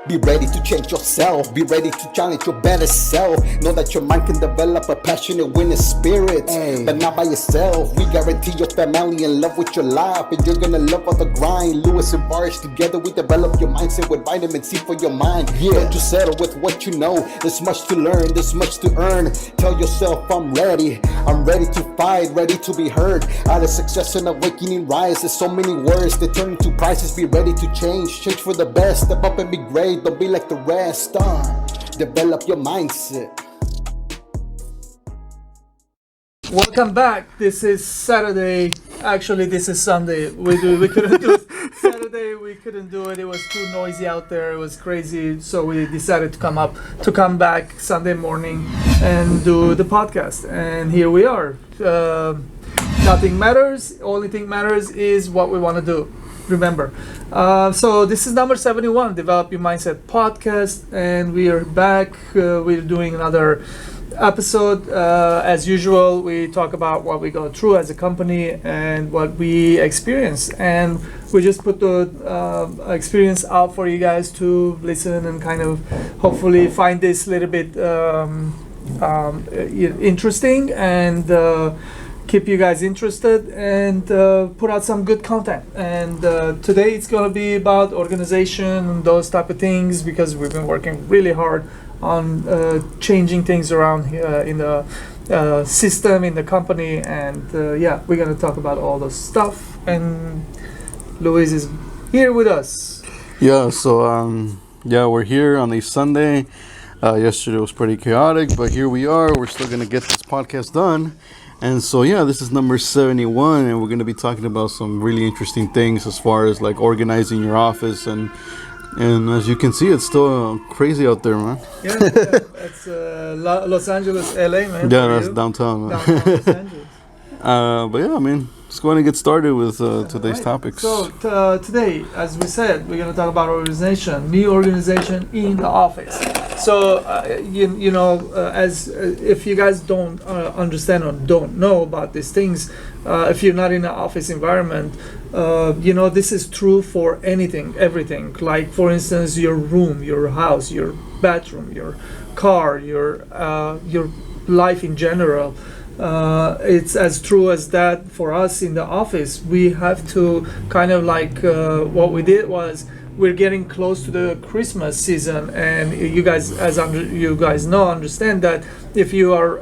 Be ready to change yourself. Be ready to challenge your better self. Know that your mind can develop a passionate winning spirit, but not by yourself. We guarantee your family in love with your life, and you're gonna love all the grind. Lewis and Bars, together we develop your mindset with vitamin C for your mind. Don't you settle with what you know. There's much to learn, there's much to earn. Tell yourself I'm ready to fight, ready to be heard. Out of success and awakening rise. There's so many words that turn into prices. Be ready to change for the best. Step up and be great. Don't be like the rest. Develop your mindset. Welcome back. This is Saturday. Actually, this is Sunday. We couldn't do Saturday. We couldn't do it. It was too noisy out there. It was crazy. So we decided to come back Sunday morning and do the podcast. And here we are. Nothing matters. Only thing matters is what we want to do. Remember. So this is number 71, Develop Your Mindset podcast, and we are back. We're doing another episode. As usual, we talk about what we go through as a company and what we experience, and we just put the experience out for you guys to listen and kind of hopefully find this a little bit interesting and keep you guys interested and put out some good content. And today it's going to be about organization and those type of things, because we've been working really hard on changing things around here in the system, in the company. And yeah, we're going to talk about all those stuff. And Luis is here with us. Yeah, so we're here on a Sunday. Yesterday was pretty chaotic, but here we are. We're still going to get this podcast done. And so, yeah, this is number 71, and we're going to be talking about some really interesting things as far as like organizing your office. And as you can see, it's still crazy out there, man. Yeah. It's Los Angeles, LA, man. Yeah, that's downtown, man. Downtown Los Angeles. But yeah, I mean, let's go ahead and get started with today's topics. So today, as we said, we're going to talk about organization, new organization in the office. So as if you guys don't understand or don't know about these things, if you're not in an office environment, this is true for anything, everything. Like for instance, your room, your house, your bathroom, your car, your life in general. It's as true as that for us in the office. We have to kind of like what we did was, we're getting close to the Christmas season, and you guys, understand that if you are,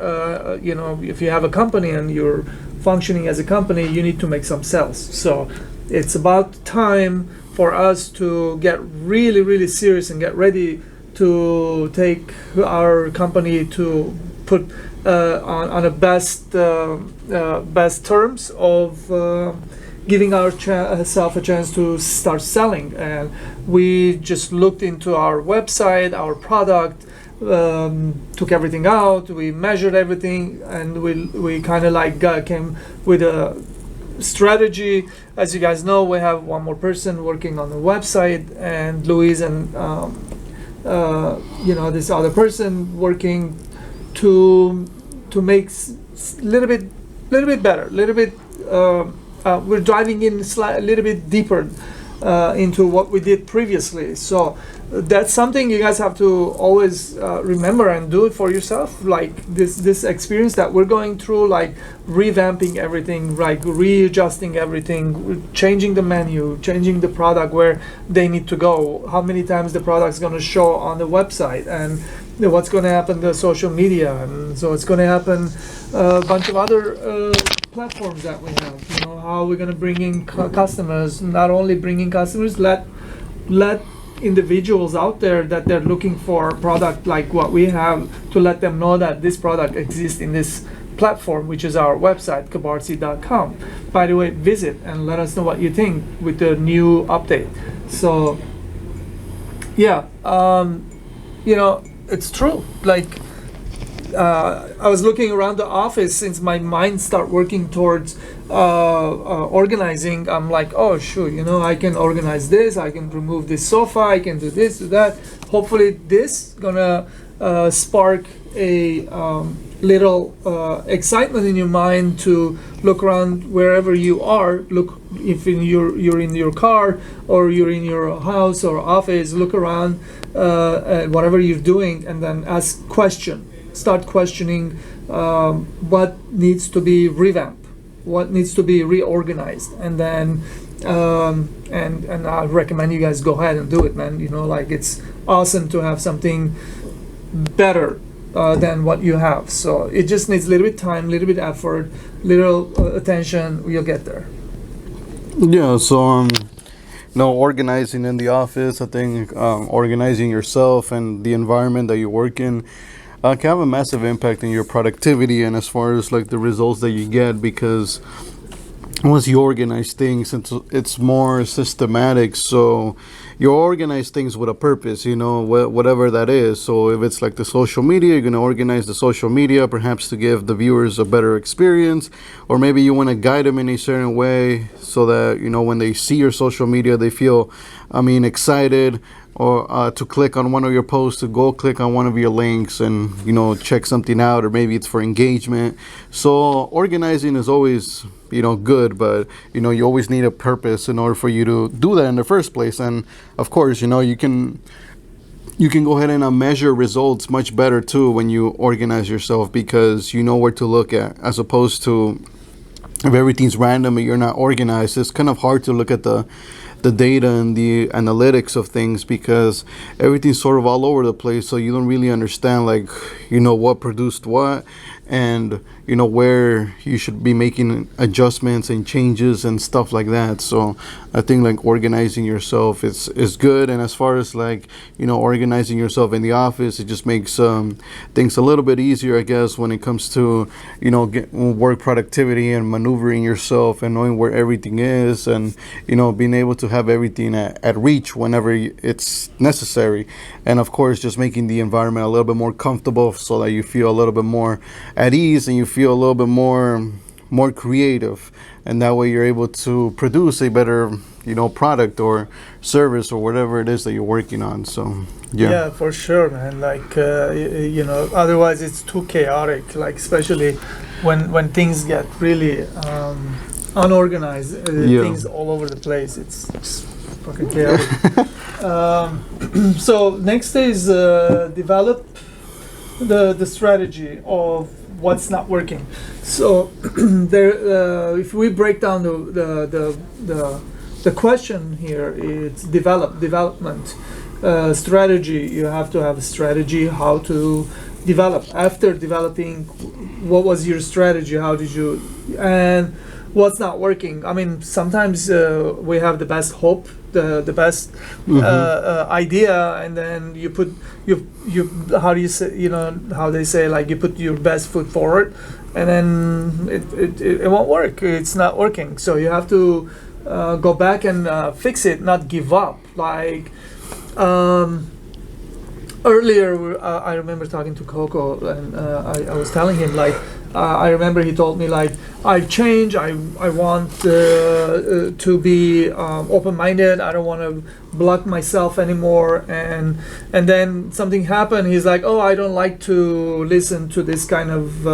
if you have a company and you're functioning as a company, you need to make some sales. So it's about time for us to get really, really serious and get ready to take our company to put on a best terms of giving ourselves a chance to start selling. And we just looked into our website, our product, took everything out, we measured everything, and we kind of like came with a strategy. As you guys know, we have one more person working on the website, and Luis and this other person working to make little bit better, little bit. We're diving in a little bit deeper into what we did previously. So that's something you guys have to always remember and do it for yourself. Like this experience that we're going through, like revamping everything, like readjusting everything, changing the menu, changing the product where they need to go, how many times the product's going to show on the website, and what's going to happen to social media. And so it's going to happen a bunch of other platforms that we have. How we're going to bring in customers, not only bring in customers, let individuals out there that they're looking for a product like what we have, to let them know that this product exists in this platform, which is our website, kabarsi.com. By the way, visit and let us know what you think with the new update. So yeah, it's true. Like I was looking around the office, since my mind start working towards organizing. I'm like, oh shoot, I can organize this, I can remove this sofa, I can do this, do that. Hopefully this gonna spark a little excitement in your mind to look around wherever you are. Look, if you're in your car or you're in your house or office, look around at whatever you're doing, and then ask question. Start questioning what needs to be revamped, what needs to be reorganized, and then and I recommend you guys go ahead and do it, man. You know, like, it's awesome to have something better than what you have. So it just needs a little bit time, little bit effort, little attention. You'll get there. Yeah, so organizing in the office, I think organizing yourself and the environment that you work in can have a massive impact on your productivity and as far as like the results that you get, because once you organize things, it's more systematic. So you organize things with a purpose, you know, whatever that is. So if it's like the social media, you're going to organize the social media perhaps to give the viewers a better experience, or maybe you want to guide them in a certain way so that, you know, when they see your social media, they feel, excited, or to click on one of your posts, to go click on one of your links and, you know, check something out, or maybe it's for engagement. So organizing is always, you know, good, but, you know, you always need a purpose in order for you to do that in the first place. And of course, you know, you can go ahead and measure results much better too when you organize yourself, because you know where to look at, as opposed to if everything's random and you're not organized. It's kind of hard to look at the data and the analytics of things, because everything's sort of all over the place, so you don't really understand, like, you know, what produced what, and, you know, where you should be making adjustments and changes and stuff like that. So I think like organizing yourself is good. And as far as like, you know, organizing yourself in the office, it just makes things a little bit easier, I guess, when it comes to, you know, work productivity and maneuvering yourself and knowing where everything is, and, you know, being able to have everything at reach whenever it's necessary. And of course, just making the environment a little bit more comfortable so that you feel a little bit more at ease and you feel a little bit more creative, and that way you're able to produce a better, you know, product or service or whatever it is that you're working on. So yeah, for sure, man. Like you know, otherwise it's too chaotic, like especially when things get really unorganized, things all over the place. It's just fucking chaotic. So next is develop the strategy of what's not working. So there, if we break down the question here, it's development strategy. You have to have a strategy how to develop. After developing, what was your strategy? How did you, and what's not working? I mean, sometimes we have the best hope, the best idea, and then you put you how do you say, you know, how they say, like, you put your best foot forward, and then it won't work. It's not working. So you have to go back and fix it, not give up. Like earlier, I remember talking to Coco, and I was telling him, like, I remember he told me, like, I've changed. I want to be open-minded. I don't want to block myself anymore. And then something happened. He's like, oh, I don't like to listen to this kind of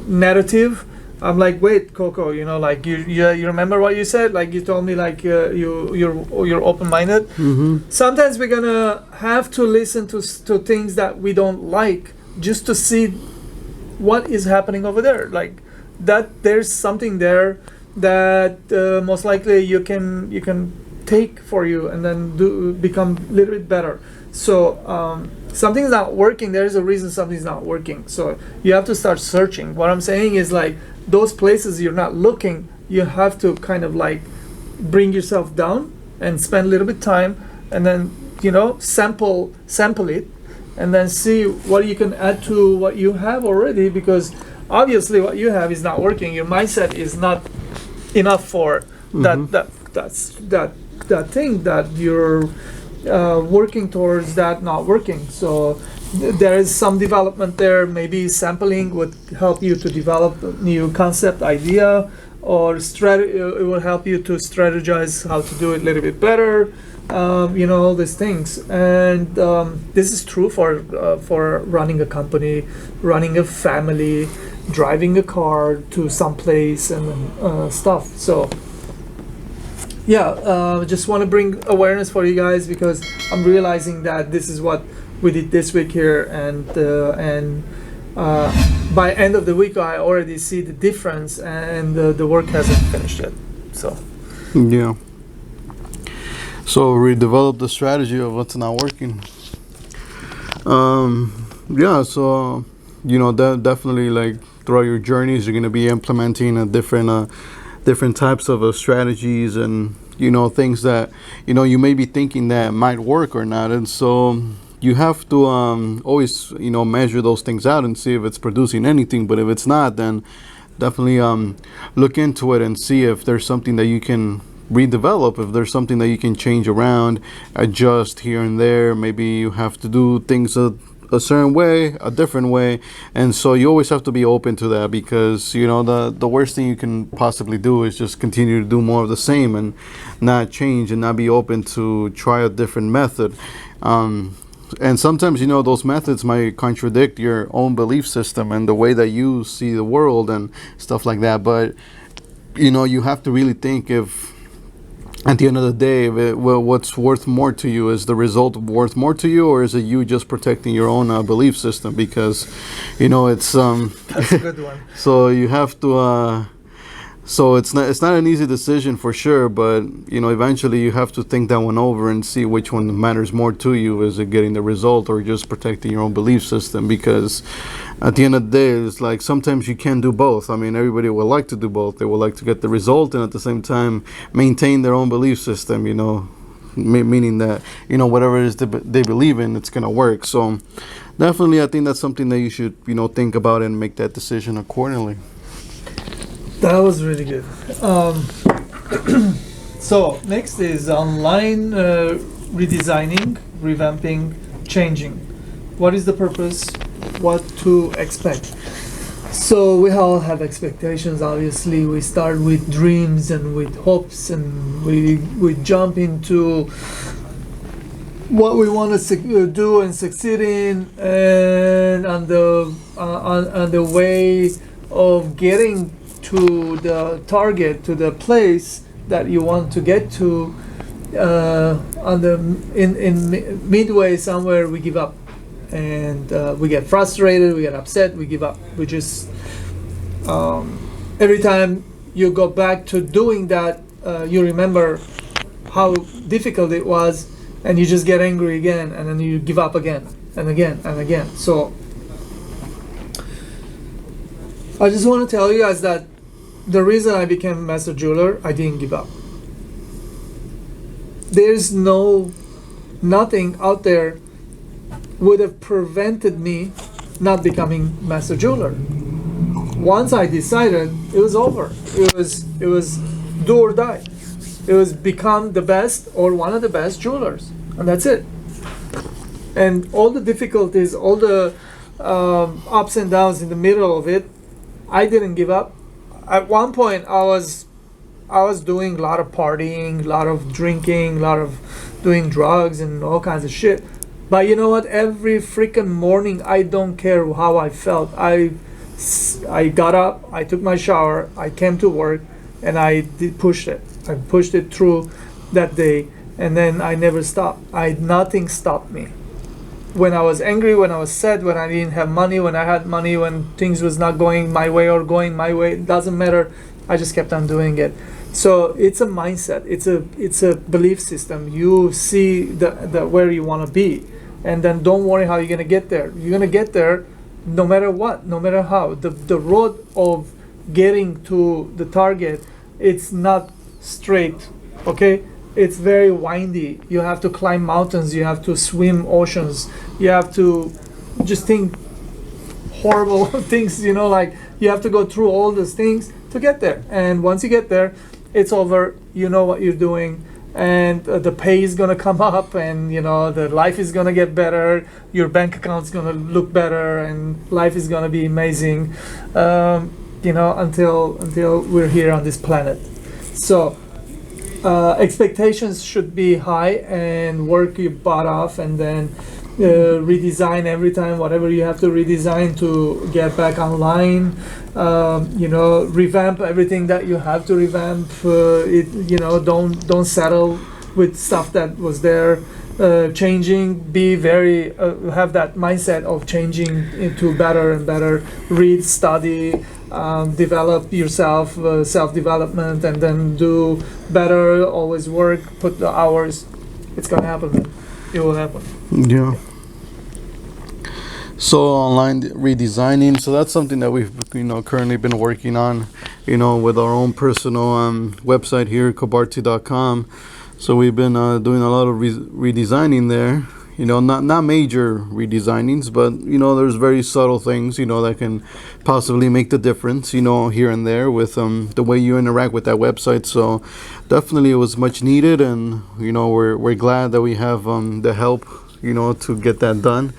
narrative. I'm like, wait, Coco, you know, like, you remember what you said? Like, you told me, like, you're open-minded. Sometimes we're gonna have to listen to things that we don't like, just to see what is happening over there. Like, that there's something there that most likely you can take for you, and then become a little bit better. So something's not working. There's a reason something's not working. So you have to start searching. What I'm saying is, like, those places you're not looking, you have to kind of like bring yourself down and spend a little bit time, and then, you know, sample it, and then see what you can add to what you have already, because obviously what you have is not working. Your mindset is not enough for that thing that you're working towards, that not working. So there is some development there. Maybe sampling would help you to develop a new concept idea, or it will help you to strategize how to do it a little bit better. all these things. And this is true for running a company, running a family, driving a car to some place, and stuff. So yeah, just want to bring awareness for you guys, because I'm realizing that this is what we did this week here, and by end of the week I already see the difference, and the work hasn't finished yet. So Yeah. So we developed the strategy of what's not working. Yeah. So definitely, like, throughout your journeys, you're gonna be implementing a different types of strategies, and things that you may be thinking that might work or not, and so you have to always measure those things out and see if it's producing anything. But if it's not, then definitely look into it and see if there's something that you can redevelop, if there's something that you can change around, adjust here and there. Maybe you have to do things a certain way, a different way, and so you always have to be open to that, because the worst thing you can possibly do is just continue to do more of the same and not change, and not be open to try a different method. And sometimes those methods might contradict your own belief system and the way that you see the world and stuff like that, but you have to really think, if at the end of the day, what's worth more to you? Is the result worth more to you, or is it you just protecting your own belief system? Because it's that's a good one. so you have to so it's not an easy decision for sure, but eventually you have to think that one over and see which one matters more to you. Is it getting the result, or just protecting your own belief system? Because at the end of the day, it's like sometimes you can't do both. I mean, everybody would like to do both. They would like to get the result and at the same time maintain their own belief system, meaning that whatever it is they believe in, it's gonna work. So definitely, I think that's something that you should think about and make that decision accordingly. That was really good. So next is online redesigning, revamping, changing. What is the purpose? What to expect? So we all have expectations. Obviously, we start with dreams and with hopes, and we jump into what we want to do and succeed in, and on the way of getting to the target, to the place that you want to get to, in midway somewhere we give up, and we get frustrated, we get upset, we give up. We just every time you go back to doing that, you remember how difficult it was, and you just get angry again, and then you give up again and again and again. So I just want to tell you guys that the reason I became master jeweler, I didn't give up. There's nothing out there would have prevented me not becoming master jeweler. Once I decided, it was over. It was do or die. It was become the best or one of the best jewelers, and that's it. And all the difficulties, all the ups and downs in the middle of it, I didn't give up. At one point, I was doing a lot of partying, a lot of drinking, a lot of doing drugs and all kinds of shit. But you know what? Every freaking morning, I don't care how I felt. I got up, I took my shower, I came to work, and I pushed it. I pushed it through that day, and then I never stopped. Nothing stopped me. When I was angry, when I was sad, when I didn't have money, when I had money, when things was not going my way or going my way, it doesn't matter. I just kept on doing it. So it's a mindset. It's a belief system. You see the where you want to be, and then don't worry how you're gonna get there. You're gonna get there, no matter what, no matter how. The road of getting to the target, it's not straight. Okay. It's very windy. You have to climb mountains. You have to swim oceans. You have to just think horrible things, like you have to go through all those things to get there. And once you get there, it's over. You know what you're doing, and the pay is going to come up, and the life is going to get better. Your bank account's going to look better, and life is going to be amazing, until we're here on this planet. So expectations should be high and work your butt off, and then redesign every time whatever you have to redesign to get back online. Revamp everything that you have to revamp. Don't settle with stuff that was there. Changing, be very have that mindset of changing into better and better. Read, study, develop yourself, self-development, and then do better. Always work, put the hours. It's gonna happen, man. It will happen. Yeah. So online redesigning, so that's something that we've currently been working on, with our own personal website here, kabarti.com. So we've been doing a lot of redesigning there. Not major redesignings, but there's very subtle things that can possibly make the difference, here and there with the way you interact with that website. So definitely it was much needed, and we're glad that we have the help to get that done.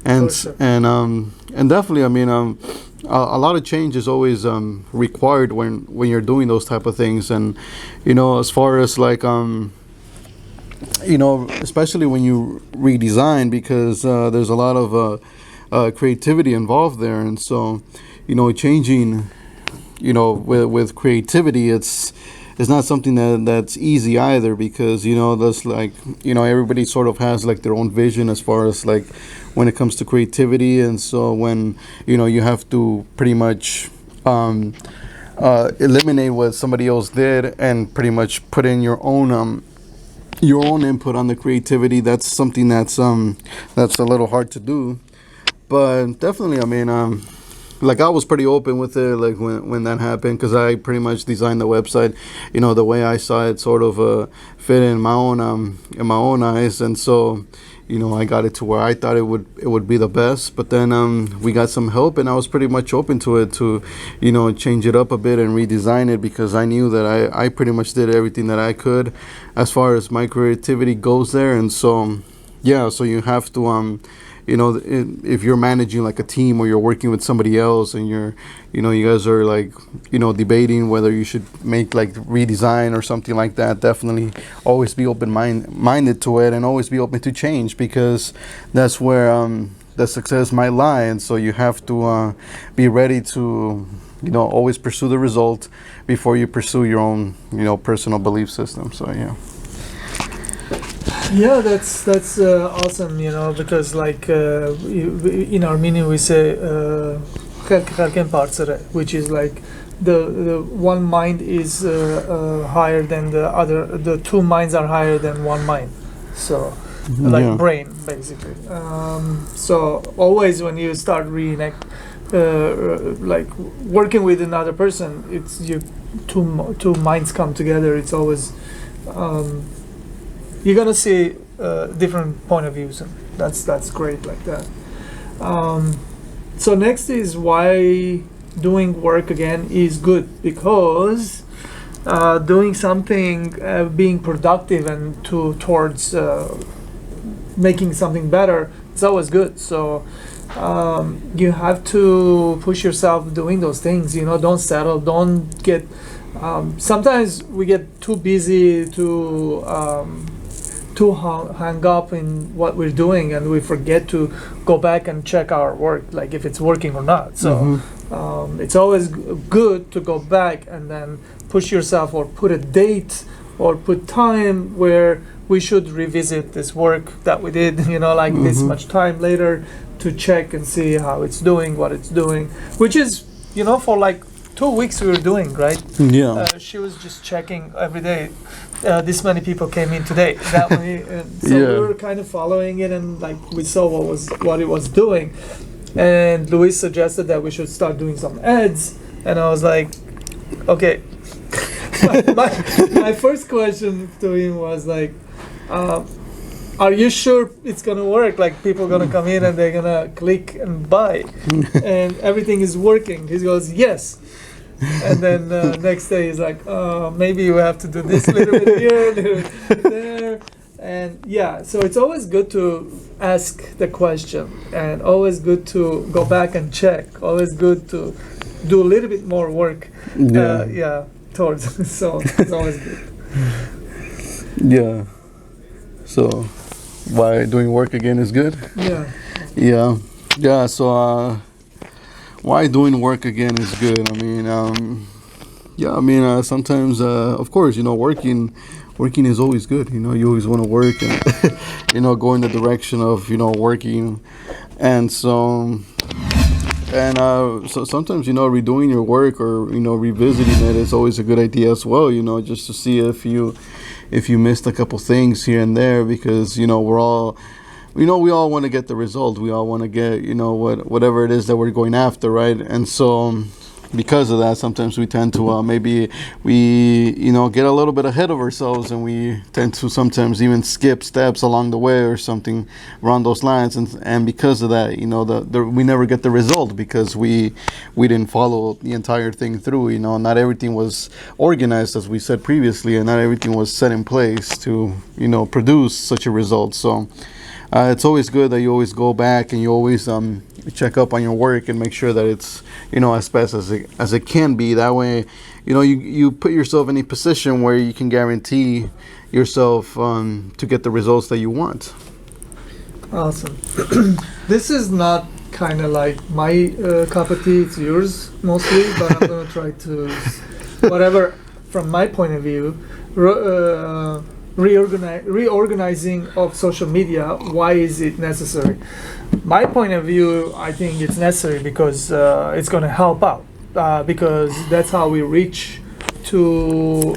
And For sure. and definitely, I mean, a lot of change is always required when you're doing those type of things. And as far as like especially when you redesign, because there's a lot of creativity involved there. And so changing with creativity, it's not something that's easy either, because that's like everybody sort of has like their own vision as far as like when it comes to creativity. And so when you have to pretty much eliminate what somebody else did and pretty much put in your own input on the creativity, that's something that's a little hard to do. But definitely, I mean, like I was pretty open with it, like when that happened, because I pretty much designed the website, the way I saw it sort of fit in my own eyes. And so I got it to where I thought it would be the best. But then we got some help, and I was pretty much open to it to change it up a bit and redesign it, because I knew that I pretty much did everything that I could as far as my creativity goes there. And so so you have to if you're managing like a team, or you're working with somebody else, and you guys are like debating whether you should make like redesign or something like that, definitely always be minded to it, and always be open to change, because that's where the success might lie. And so you have to be ready to always pursue the result before you pursue your own personal belief system. So Yeah, that's awesome, because like in Armenian we say which is like the one mind is higher than the other. The two minds are higher than one mind. So like brain, basically. So always when you start like working with another person, it's two minds come together. It's always you're gonna see different point of views, and that's great like that. So next is why doing work again is good, because doing something, being productive and towards making something better, it's always good. So you have to push yourself doing those things. Don't settle. Don't get. Sometimes we get too busy to hang up in what we're doing, and we forget to go back and check our work, like if it's working or not. So it's always good to go back and then push yourself, or put a date or put time where we should revisit this work that we did, like this much time later, to check and see how it's doing, what it's doing, which is, for like 2 weeks we were doing, right? Yeah. She was just checking every day. This many people came in today. That many, so we were kind of following it, and like we saw what it was doing. And Luis suggested that we should start doing some ads, and I was like, okay. my first question to him was like, are you sure it's gonna work? Like people gonna come in and they're gonna click and buy, and everything is working? He goes, yes. And then next day he's like, maybe you have to do this little bit here, little bit there. And so it's always good to ask the question, and always good to go back and check. Always good to do a little bit more work. Towards. So it's always good. Yeah. So, why doing work again is good? Yeah. Yeah. Yeah. So, why doing work again is good? I mean, yeah. I mean, sometimes, of course, working is always good. You always want to work and go in the direction of working, and so sometimes redoing your work or revisiting it is always a good idea as well. Just to see if you missed a couple things here and there, because we're all we all want to get the result. We all want to get whatever it is that we're going after, right? And so because of that, sometimes we tend to maybe we get a little bit ahead of ourselves, and we tend to sometimes even skip steps along the way or something around those lines, and because of that, we never get the result because we didn't follow the entire thing through. Not everything was organized, as we said previously, and not everything was set in place to produce such a result. So it's always good that you always go back and you always check up on your work and make sure that it's as best as it can be. That way, you put yourself in a position where you can guarantee yourself to get the results that you want. Awesome. This is not kind of like my cup of tea. It's yours mostly, but I'm gonna try to whatever from my point of view. Reorganizing of social media, why is it necessary? My point of view, I think it's necessary because it's going to help out, because that's how we reach to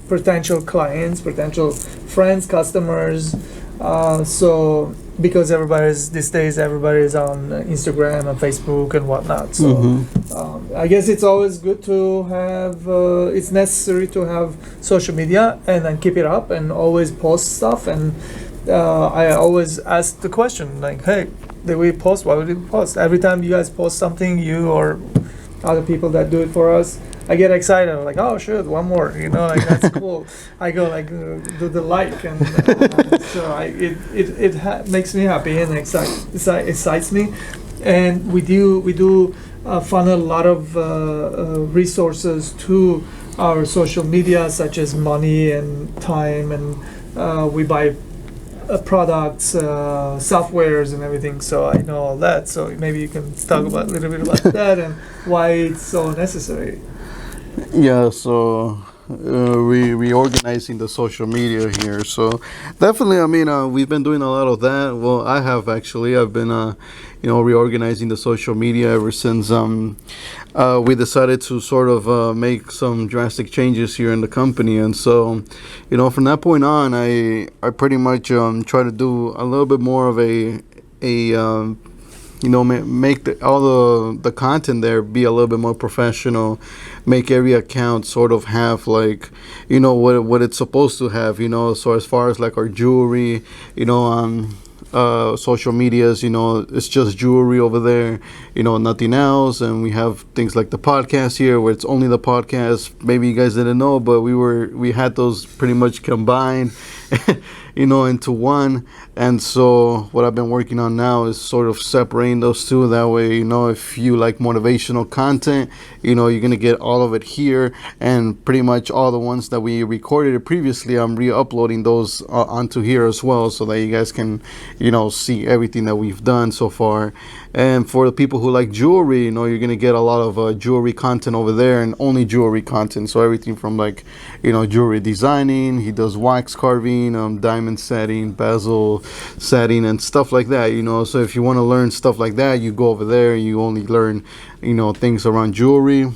potential clients, potential friends, customers. So because these days everybody's on Instagram and Facebook and whatnot, so I guess it's always good to have it's necessary to have social media and then keep it up and always post stuff. And I always ask the question like, hey, did we post? Why would we post? Every time you guys post something, you or other people that do it for us, I get excited. I'm like, oh shit, one more, like that's cool. I go like do the like, and so it makes me happy and excites me. And we do funnel a lot of resources to our social media, such as money and time, and we buy products, softwares and everything, so I know all that. So maybe you can talk about a little bit about that and why it's so necessary. Yeah, so reorganizing the social media here. So definitely, I mean, we've been doing a lot of that. Well, I have actually. I've been, reorganizing the social media ever since we decided to sort of make some drastic changes here in the company. And so, from that point on, I pretty much try to do a little bit more of a make all the content there be a little bit more professional, make every account sort of have like what it's supposed to have, so as far as like our jewelry, social medias, it's just jewelry over there, nothing else. And we have things like the podcast here where it's only the podcast. Maybe you guys didn't know, but we had those pretty much combined into one. And so what I've been working on now is sort of separating those two. That way, if you like motivational content, you're going to get all of it here. And pretty much all the ones that we recorded previously, I'm re-uploading those onto here as well, so that you guys can, see everything that we've done so far. And for the people who like jewelry, you're going to get a lot of jewelry content over there, and only jewelry content. So everything from like, jewelry designing, he does wax carving, diamond setting, bezel setting, and stuff like that, So if you want to learn stuff like that, you go over there. You only learn, things around jewelry.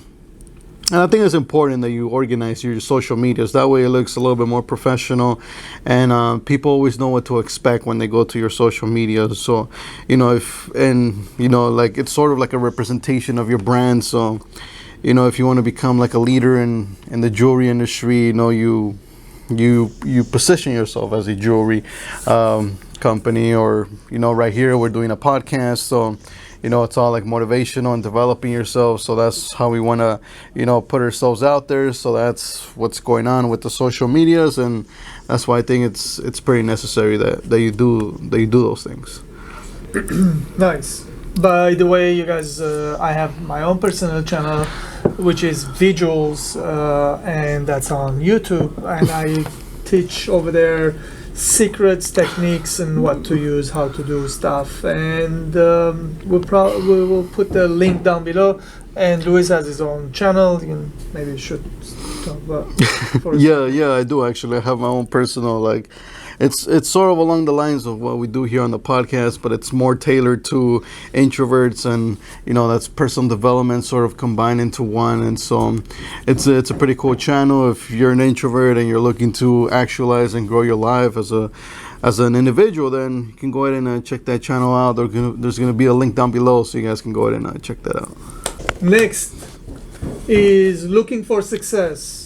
And I think it's important that you organize your social medias. That way it looks a little bit more professional, and people always know what to expect when they go to your social media. So, like it's sort of like a representation of your brand. So, if you want to become like a leader in the jewelry industry, you position yourself as a jewelry company, or right here we're doing a podcast, so it's all like motivational and developing yourself. So that's how we want to put ourselves out there. So that's what's going on with the social medias, and that's why I think it's pretty necessary that you do those things. Nice. By the way, you guys, I have my own personal channel, which is Visuals, and that's on YouTube, and I teach over there secrets, techniques, and what to use, how to do stuff. And we will put the link down below. And Luis has his own channel. Maybe you should talk about. Yeah, I do actually. I have my own personal it's sort of along the lines of what we do here on the podcast, but it's more tailored to introverts, and that's personal development sort of combined into one. And so it's a pretty cool channel if you're an introvert and you're looking to actualize and grow your life as an individual. Then you can go ahead and check that channel out. There's gonna be a link down below, so you guys can go ahead and check that out. Next is looking for success.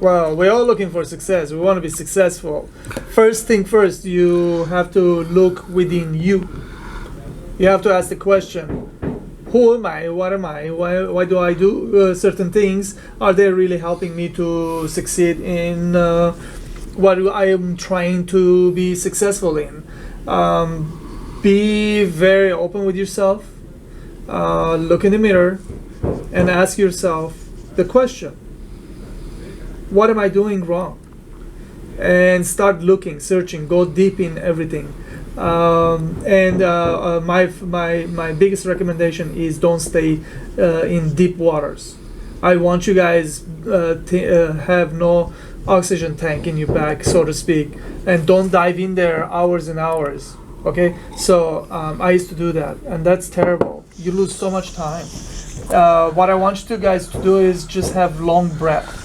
Well, we're all looking for success. We want to be successful. First thing first, you have to look within you. You have to ask the question, who am I? What am I? Why do I do certain things? Are they really helping me to succeed in what I am trying to be successful in? Be very open with yourself. Look in the mirror and ask yourself the question, what am I doing wrong? And start looking, searching, go deep in everything. My biggest recommendation is don't stay in deep waters. I want you guys have no oxygen tank in your back, so to speak, and don't dive in there hours and hours. Okay, so I used to do that, and that's terrible. You lose so much time. What I want you guys to do is just have long breath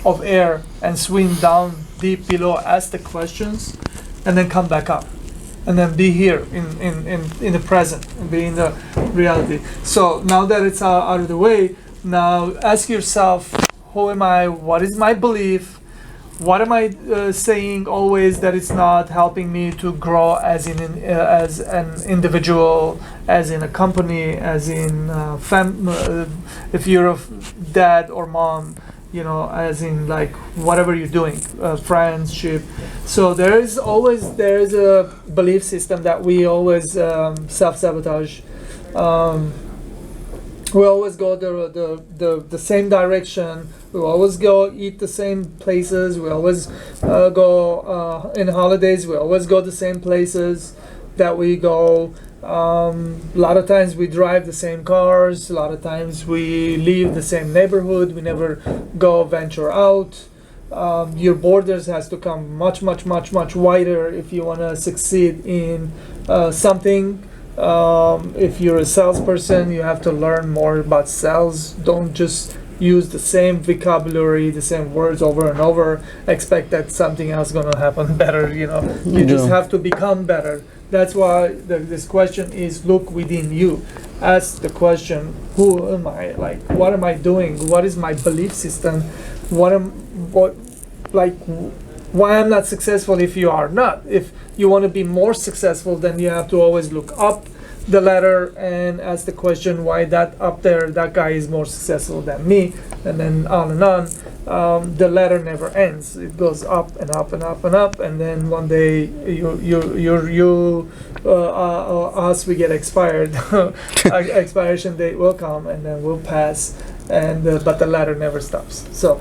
of air and swim down deep below, ask the questions, and then come back up, and then be here in the present and be in the reality. So now that it's out of the way, now ask yourself, who am I? What is my belief? What am I saying always that it's not helping me to grow as an individual, as in a company, as in if you're a dad or mom, as in like whatever you're doing, friendship. So there is a belief system that we always self-sabotage. We always go the same direction. We always go eat the same places. We always go in holidays. We always go the same places that we go. A lot of times we drive the same cars. A lot of times we leave the same neighborhood. We never go venture out. Your borders has to come much wider if you want to succeed in something. If you're a salesperson, you have to learn more about sales. Don't just use the same vocabulary, the same words over and over, expect that something else is going to happen better. You just have to become better. That's why this question is look within you. Ask the question, who am I? Like, what am I doing? What is my belief system? Why I'm not successful if you are not. If you want to be more successful, then you have to always look up the ladder and ask the question, why that up there, that guy is more successful than me, and then on and on. The ladder never ends. It goes up and up and up and up, and then one day us, we get expired. Expiration date will come, and then we'll pass, and but the ladder never stops. So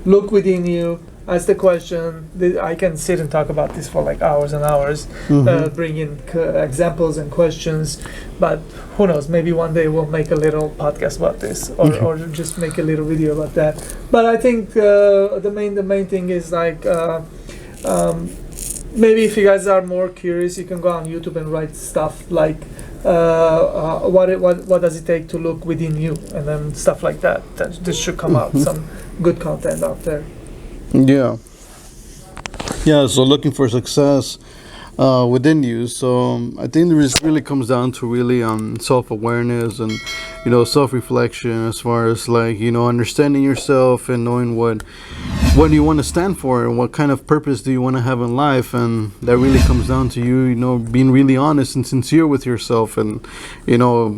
look within you, ask the question. I can sit and talk about this for like hours and hours, bring in examples and questions, but who knows, maybe one day we'll make a little podcast about this, or just make a little video about that. But I think the main thing is like maybe if you guys are more curious, you can go on YouTube and write stuff like what does it take to look within you, and then stuff like that. This should come out, some good content out there. Yeah, so looking for success within you. So I think this really comes down to really self-awareness and self-reflection, as far as like understanding yourself and knowing what you want to stand for and what kind of purpose do you want to have in life. And that really comes down to you being really honest and sincere with yourself, and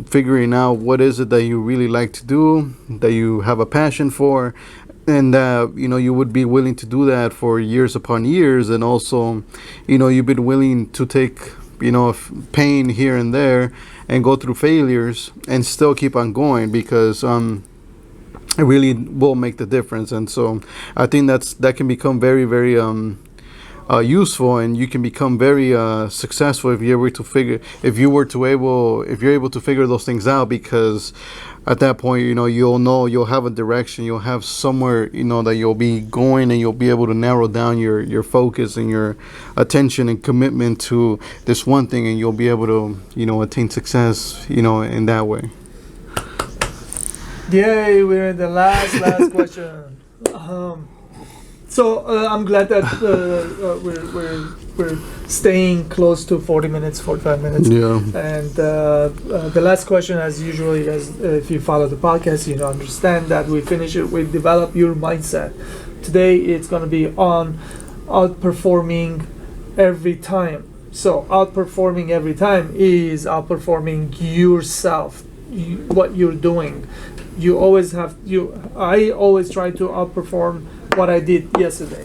figuring out what is it that you really like to do, that you have a passion for, and you would be willing to do that for years upon years. And also you've been willing to take pain here and there and go through failures and still keep on going, because it really will make the difference. And so I think that can become very, very useful, and you can become very successful if you're able to figure those things out, because at that point, you'll have a direction, you'll have somewhere, that you'll be going, and you'll be able to narrow down your focus and your attention and commitment to this one thing, and you'll be able to, attain success, in that way. Yay, we're in the last question. So I'm glad that we're staying close to 40 minutes, 45 minutes. Yeah. And the last question, as usually, if you follow the podcast, understand that we finish it with develop your mindset. Today it's going to be on outperforming every time. So outperforming every time is outperforming yourself, what you're doing. I always try to outperform what I did yesterday.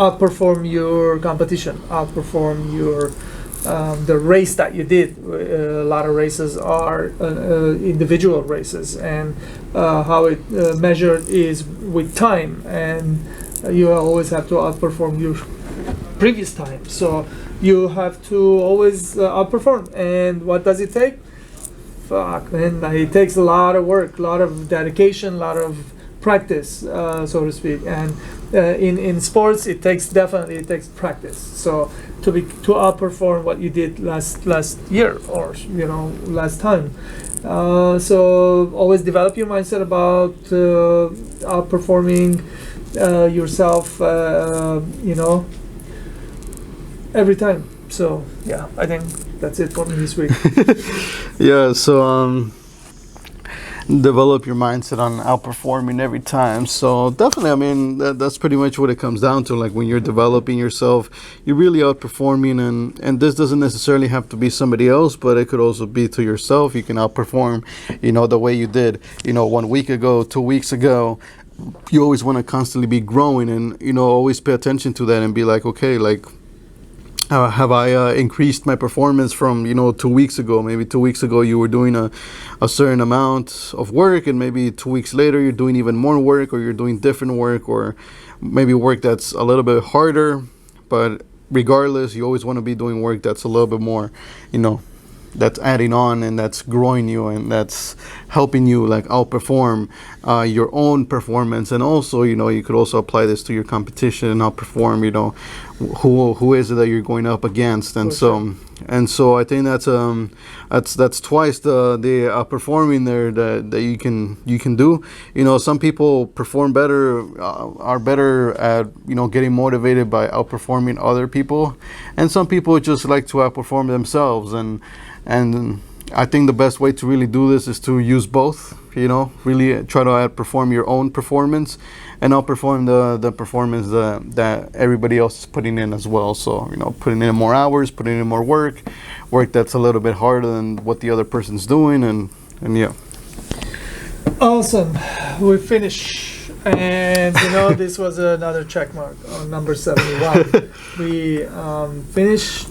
Outperform your competition, outperform your the race that you did. A lot of races are individual races, and how it measured is with time, and you always have to outperform your previous time. So you have to always outperform. And what does it take? Fuck, man, it takes a lot of work, a lot of dedication, a lot of practice, so to speak. And in sports, it takes practice. So to outperform what you did last year, or last time. So always develop your mindset about outperforming yourself, every time. So yeah, I think that's it for me this week. Yeah, so develop your mindset on outperforming every time. So definitely, I mean, that's pretty much what it comes down to. Like, when you're developing yourself, you're really outperforming, and this doesn't necessarily have to be somebody else, but it could also be to yourself. You can outperform, the way you did, 1 week ago, 2 weeks ago. You always want to constantly be growing, and always pay attention to that and be like, okay, like, have I increased my performance from 2 weeks ago? Maybe 2 weeks ago you were doing a certain amount of work, and maybe 2 weeks later you're doing even more work, or you're doing different work, or maybe work that's a little bit harder. But regardless, you always want to be doing work that's a little bit more, that's adding on, and that's growing you, and that's helping you like outperform your own performance. And also, you could also apply this to your competition and outperform, who is it that you're going up against. And so I think that's twice the outperforming there that you can do. Some people perform better, are better at getting motivated by outperforming other people, and some people just like to outperform themselves. And I think the best way to really do this is to use both. Really try to outperform your own performance and outperform the performance that everybody else is putting in as well. So, putting in more hours, putting in more work that's a little bit harder than what the other person's doing, and yeah. Awesome. We finish. And this was another check mark on number 71. We finished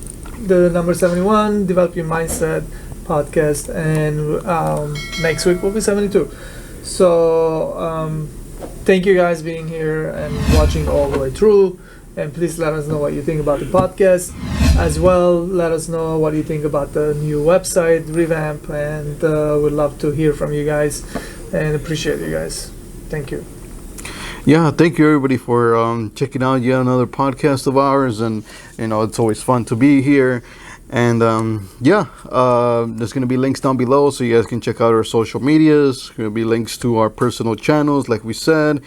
the number 71, Develop Your Mindset podcast, and next week will be 72. So thank you guys being here and watching all the way through, and please let us know what you think about the podcast as well. Let us know what you think about the new website revamp, and we'd love to hear from you guys and appreciate you guys. Thank you. Yeah, thank you everybody for checking out yet another podcast of ours, and it's always fun to be here. And there's going to be links down below so you guys can check out our social medias. There's going to be links to our personal channels, like we said.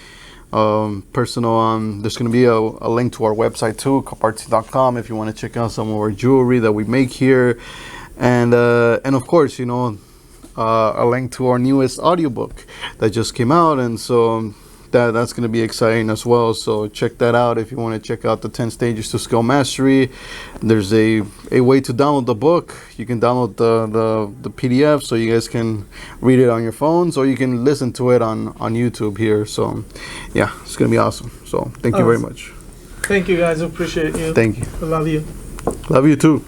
There's going to be a link to our website too, capartsi.com, if you want to check out some of our jewelry that we make here. And of course, a link to our newest audiobook that just came out. And so that's going to be exciting as well. So check that out if you want to check out the 10 stages to skill mastery. There's a way to download the book. You can download the PDF so you guys can read it on your phones, or you can listen to it on YouTube here. So yeah, it's going to be awesome. So thank you very much. Thank you guys. Appreciate you. Thank you. I love you. Love you too.